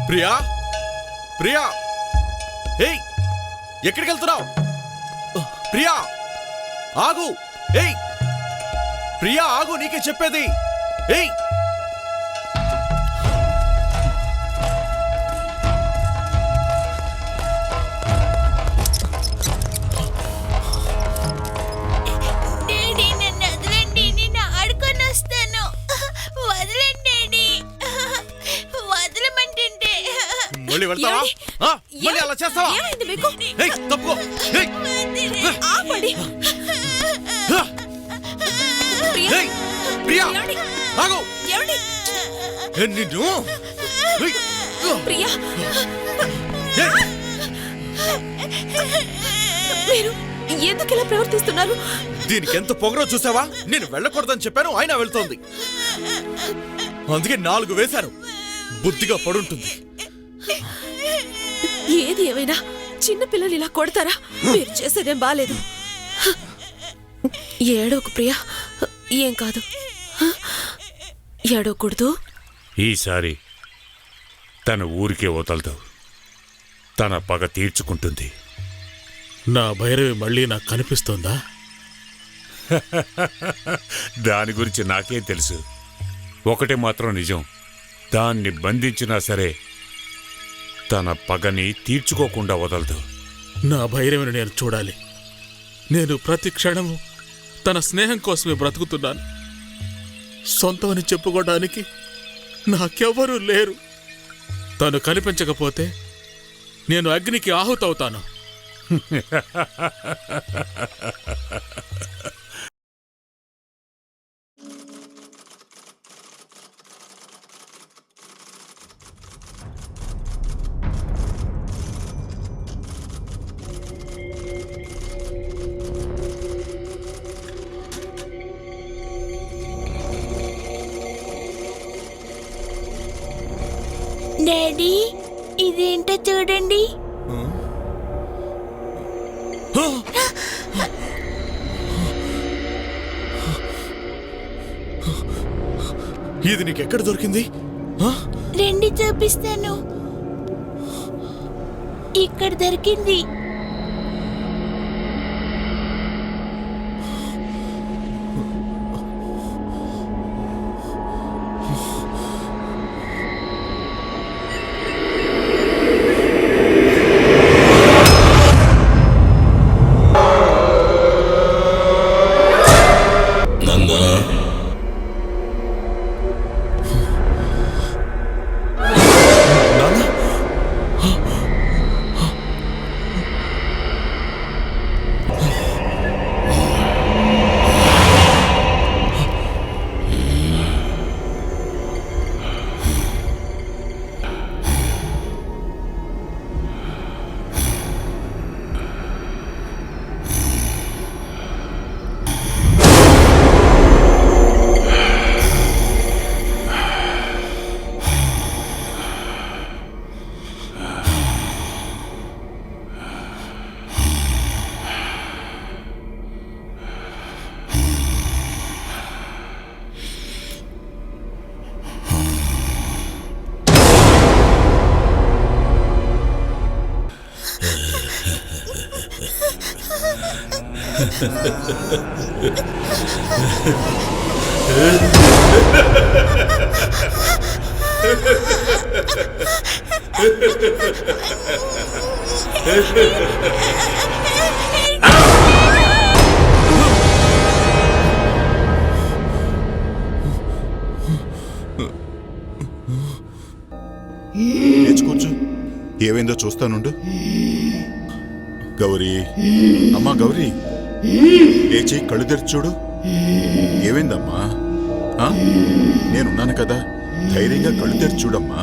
ప్రియా, ప్రియా, ఏయ్ ఎక్కడికి వెళ్తున్నావు? ప్రియా ఆగు, ఏయ్ ప్రియా ఆగు, నీకే చెప్పేది. ఏయ్ మళ్ళీ వెళ్తావా? మళ్ళీ అలా చేస్తావా? తప్పుకో. ప్రియా ఆగు. నిన్ను మీరు ఎందుకు ఇలా ప్రవర్తిస్తున్నారు? దీనికి ఎంత పొగరో చూసావా? నేను వెళ్ళకూడదని చెప్పాను, అయినా వెళ్తోంది. అందుకే 4 వేశాను. బుద్ధిగా పడుంటుంది. ఏది ఏమైనా చిన్న పిల్లలు ఇలా కొడతారా? మీరు చేసేదేం బాలేదు. ఏడోకు ప్రియా, ఏం కాదు. ఏడోకూడదు. ఈసారి తన ఊరికే వదలదు. తన పగ తీర్చుకుంటుంది. నా భైరవి మళ్ళీ నాకు కనిపిస్తోందా? దాని గురించి నాకేం తెలుసు. ఒకటి మాత్రం నిజం, దాన్ని బంధించినా సరే తన పగని తీర్చుకోకుండా వదలదు. నా భైరవిని నేను చూడాలి. నేను ప్రతి క్షణము తన స్నేహం కోసమే బ్రతుకుతున్నాను. సొంతమని చెప్పుకోవడానికి నాకెవ్వరూ లేరు. తను కనిపించకపోతే నేను అగ్నికి ఆహుతవుతాను. డాడీ, ఇదేంటో చూడండి. ఇది నీకెక్కడ దొరికింది? రండి చూపిస్తాను. ఇక్కడ దొరికింది. కూర్చో, ఏమైందో చూస్తానుండు. గౌరీ, అమ్మా గౌరీ, లేచి కళ్ళు తెరిచి చూడు. ఏమైందమ్మా? నేనున్నాను కదా, ధైర్యంగా కళ్ళు తెరిచి చూడమ్మా.